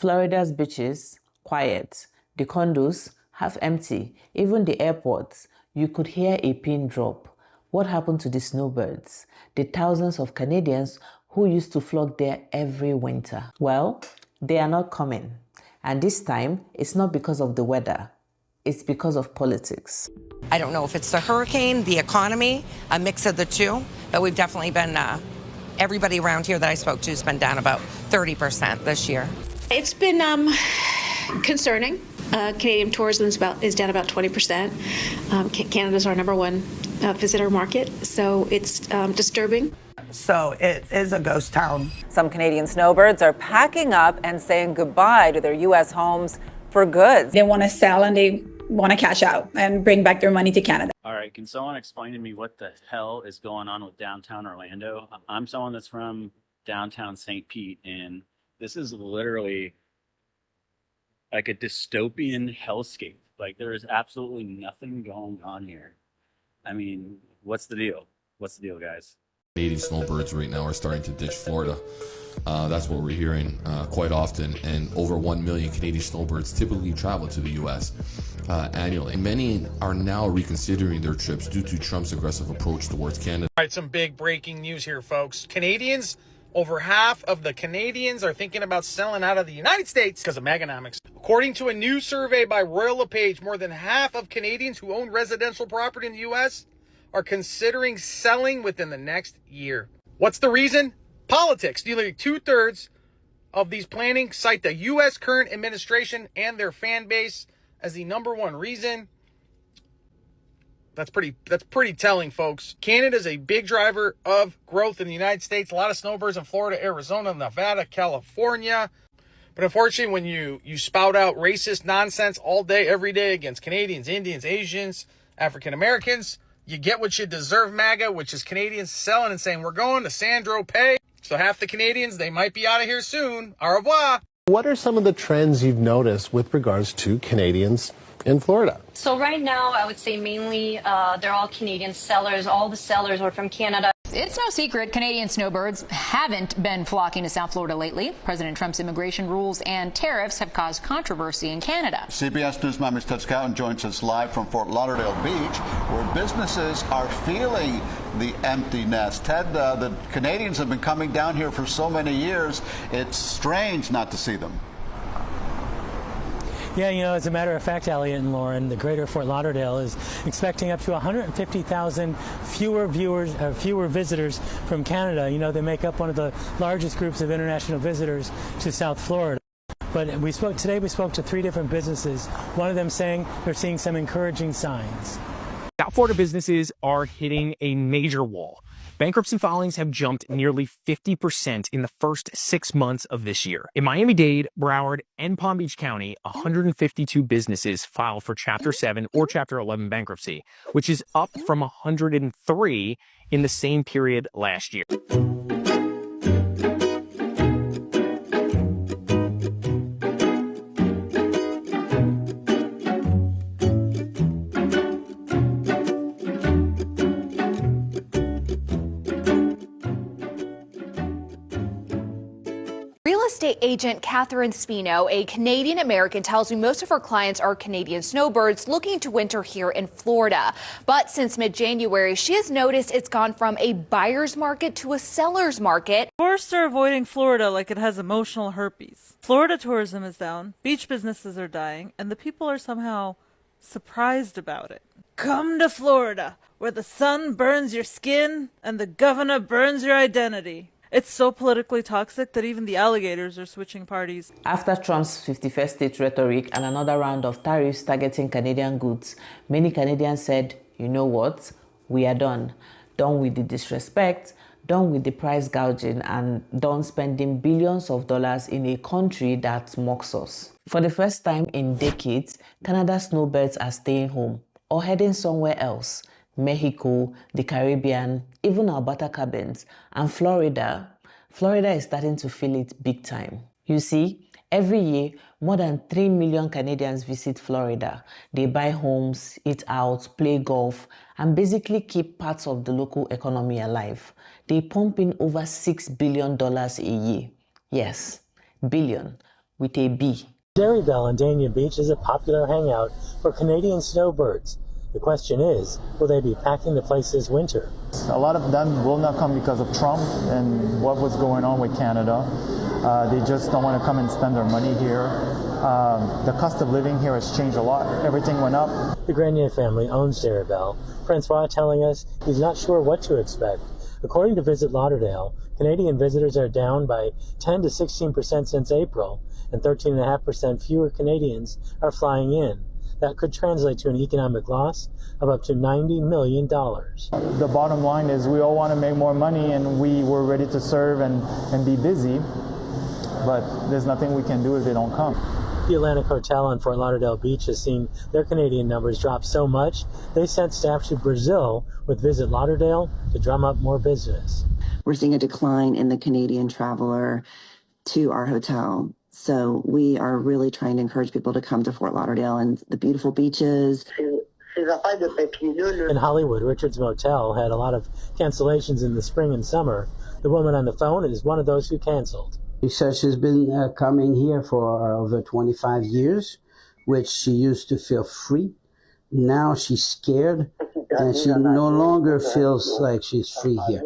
Florida's beaches, quiet. The condos, half empty. Even the airports, you could hear a pin drop. What happened to the Snowbirds? The thousands of Canadians who used to flock there every winter. Well, they are not coming. And this time, it's not because of the weather. It's because of politics. I don't know if it's the hurricane, the economy, a mix of the two, but we've definitely been, everybody around here that I spoke to has been down about 30% this year. It's been concerning. Canadian tourism is down about 20%. Canada's our number one visitor market, so it's disturbing. So it is a ghost town. Some Canadian snowbirds are packing up and saying goodbye to their U.S. homes for good. They want to sell and they want to cash out and bring back their money to Canada. All right, can someone explain to me what the hell is going on with downtown Orlando? I'm someone that's from downtown St. Pete, and this is literally like a dystopian hellscape. Like, there is absolutely nothing going on here. I mean, what's the deal? What's the deal, guys? 80 snowbirds right now are starting to ditch Florida. That's what we're hearing quite often, and over 1 million Canadian snowbirds typically travel to the U.S. Annually. Many are now reconsidering their trips due to Trump's aggressive approach towards Canada. All right, some big breaking news here, folks. Canadians, over half of the Canadians are thinking about selling out of the United States because of Maganomics. According to a new survey by Royal LePage, more than half of Canadians who own residential property in the U.S. are considering selling within the next year. What's the reason? Politics. Nearly 2/3 of these planning cite the U.S. current administration and their fan base as the number one reason. That's pretty telling, folks. Canada is a big driver of growth in the United States. A lot of snowbirds in Florida, Arizona, Nevada, California. But unfortunately, when you spout out racist nonsense all day, every day against Canadians, Indians, Asians, African Americans, you get what you deserve, MAGA, which is Canadians selling and saying, we're going to Saint-Tropez. So half the Canadians, they might be out of here soon. Au revoir. What are some of the trends you've noticed with regards to Canadians in Florida? So right now, I would say mainly they're all Canadian sellers. All the sellers are from Canada. It's no secret Canadian snowbirds haven't been flocking to South Florida lately. President Trump's immigration rules and tariffs have caused controversy in Canada. CBS News' Mamis Ted Scouten joins us live from Fort Lauderdale Beach, where businesses are feeling the empty nest. Ted, the Canadians have been coming down here for so many years. It's strange not to see them. Yeah, you know, as a matter of fact, Elliot and Lauren, the greater Fort Lauderdale is expecting up to 150,000 fewer visitors from Canada. You know, they make up one of the largest groups of international visitors to South Florida. But today we spoke to 3 different businesses, one of them saying they're seeing some encouraging signs. South Florida businesses are hitting a major wall. Bankruptcy filings have jumped nearly 50% in the first 6 months of this year. In Miami-Dade, Broward, and Palm Beach County, 152 businesses filed for Chapter 7 or Chapter 11 bankruptcy, which is up from 103 in the same period last year. Real estate agent Catherine Spino, a Canadian American, tells me most of her clients are Canadian snowbirds looking to winter here in Florida. But since mid-January, she has noticed it's gone from a buyer's market to a seller's market. Tourists are avoiding Florida like it has emotional herpes. Florida tourism is down, beach businesses are dying, and the people are somehow surprised about it. Come to Florida, where the sun burns your skin and the governor burns your identity. It's so politically toxic that even the alligators are switching parties. After Trump's 51st state rhetoric and another round of tariffs targeting Canadian goods, many Canadians said, you know what, we are done. Done with the disrespect, done with the price gouging, and done spending billions of dollars in a country that mocks us. For the first time in decades, Canada's snowbirds are staying home or heading somewhere else. Mexico, the Caribbean, even Alberta cabins, and Florida. Florida is starting to feel it big time. You see, every year, more than 3 million Canadians visit Florida. They buy homes, eat out, play golf, and basically keep parts of the local economy alive. They pump in over $6 billion a year. Yes, billion. with a B. Jerry Bell on Dania Beach is a popular hangout for Canadian snowbirds. The question is, will they be packing the place this winter? A lot of them will not come because of Trump and what was going on with Canada. They just don't want to come and spend their money here. The cost of living here has changed a lot. Everything went up. The Grenier family owns Jerry Bell. Francois telling us he's not sure what to expect. According to Visit Lauderdale, Canadian visitors are down by 10 to 16% since April, and 13.5% fewer Canadians are flying in. That could translate to an economic loss of up to $90 million. The bottom line is we all want to make more money, and we were ready to serve and be busy, but there's nothing we can do if they don't come. The Atlantic Hotel on Fort Lauderdale Beach has seen their Canadian numbers drop so much, they sent staff to Brazil with Visit Lauderdale to drum up more business. We're seeing a decline in the Canadian traveler to our hotel. So we are really trying to encourage people to come to Fort Lauderdale and the beautiful beaches. In Hollywood, Richard's Motel had a lot of cancellations in the spring and summer. The woman on the phone is one of those who canceled. She says she's been coming here for over 25 years, which she used to feel free. Now she's scared, and she no longer feels like she's free here.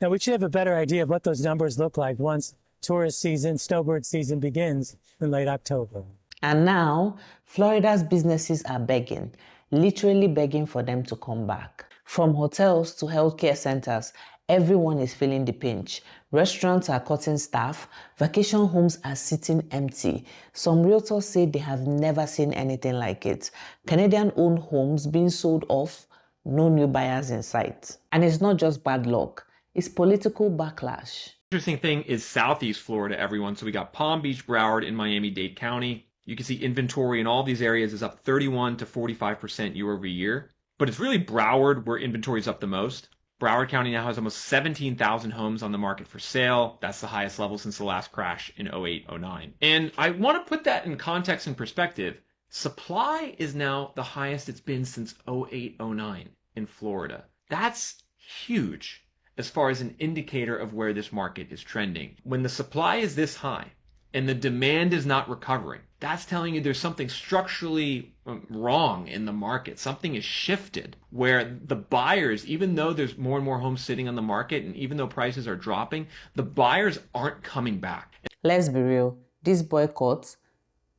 Now, we should have a better idea of what those numbers look like once tourist season, snowbird season begins in late October. And now, Florida's businesses are begging, literally begging for them to come back. From hotels to healthcare centers, everyone is feeling the pinch. Restaurants are cutting staff, vacation homes are sitting empty. Some realtors say they have never seen anything like it. Canadian-owned homes being sold off, no new buyers in sight. And it's not just bad luck, it's political backlash. Interesting thing is Southeast Florida, everyone. So we got Palm Beach, Broward, and Miami-Dade County. You can see inventory in all these areas is up 31 to 45% year over year. But it's really Broward where inventory is up the most. Broward County now has almost 17,000 homes on the market for sale. That's the highest level since the last crash in 08-09. And I want to put that in context and perspective. Supply is now the highest it's been since 08-09 in Florida. That's huge as far as an indicator of where this market is trending. When the supply is this high and the demand is not recovering, that's telling you there's something structurally wrong in the market. Something is shifted where the buyers, even though there's more and more homes sitting on the market and even though prices are dropping, the buyers aren't coming back. Let's be real, this boycott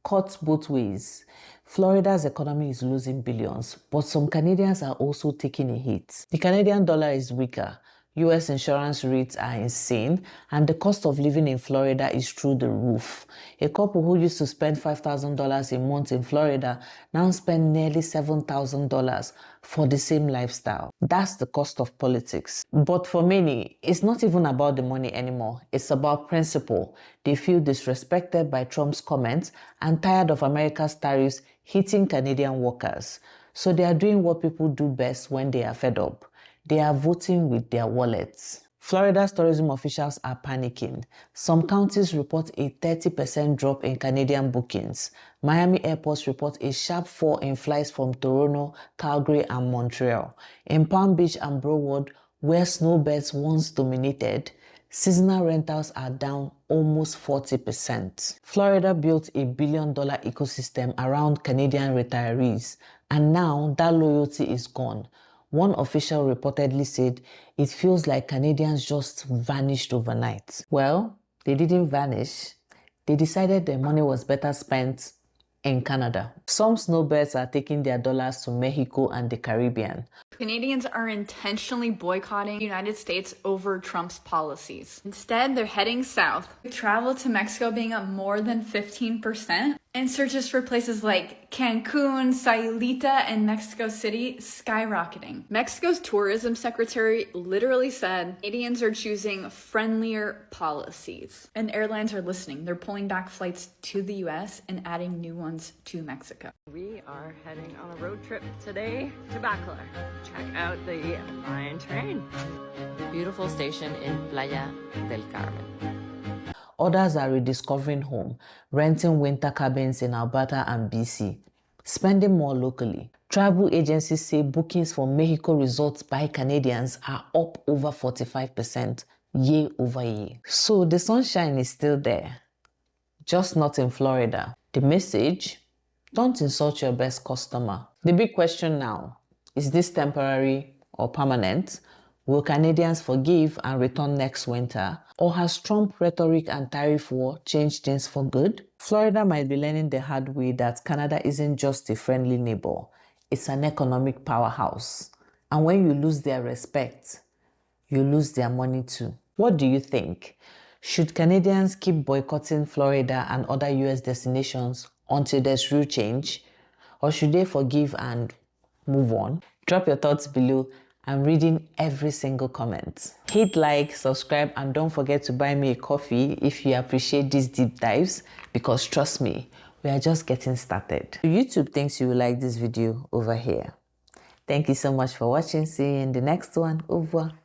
cuts both ways. Florida's economy is losing billions, but some Canadians are also taking a hit. The Canadian dollar is weaker. US insurance rates are insane, and the cost of living in Florida is through the roof. A couple who used to spend $5,000 a month in Florida now spend nearly $7,000 for the same lifestyle. That's the cost of politics. But for many, it's not even about the money anymore. It's about principle. They feel disrespected by Trump's comments and tired of America's tariffs hitting Canadian workers. So they are doing what people do best when they are fed up. They are voting with their wallets. Florida's tourism officials are panicking. Some counties report a 30% drop in Canadian bookings. Miami airports report a sharp fall in flights from Toronto, Calgary, and Montreal. In Palm Beach and Broward, where Snowbirds once dominated, seasonal rentals are down almost 40%. Florida built a $1 billion ecosystem around Canadian retirees, and now that loyalty is gone. One official reportedly said, it feels like Canadians just vanished overnight. Well, they didn't vanish. They decided their money was better spent in Canada. Some snowbirds are taking their dollars to Mexico and the Caribbean. Canadians are intentionally boycotting the United States over Trump's policies. Instead, they're heading south. Travel to Mexico being up more than 15%, and searches for places like Cancun, Sayulita, and Mexico City skyrocketing. Mexico's tourism secretary literally said Canadians are choosing friendlier policies. And airlines are listening. They're pulling back flights to the US and adding new ones to Mexico. We are heading on a road trip today to Bacalar. Check out the Lion Train. Beautiful station in Playa del Carmen. Others are rediscovering home, renting winter cabins in Alberta and BC, spending more locally. Travel agencies say bookings for Mexico resorts by Canadians are up over 45% year over year. So the sunshine is still there, just not in Florida. The message: don't insult your best customer. The big question now, is this temporary or permanent? Will Canadians forgive and return next winter? Or has Trump rhetoric and tariff war changed things for good? Florida might be learning the hard way that Canada isn't just a friendly neighbor, it's an economic powerhouse. And when you lose their respect, you lose their money too. What do you think? Should Canadians keep boycotting Florida and other US destinations until there's real change? Or should they forgive and move on? Drop your thoughts below. I'm reading every single comment. Hit like, subscribe, and don't forget to buy me a coffee if you appreciate these deep dives, because trust me, we are just getting started. YouTube thinks you will like this video over here. Thank you so much for watching. See you in the next one. Au revoir.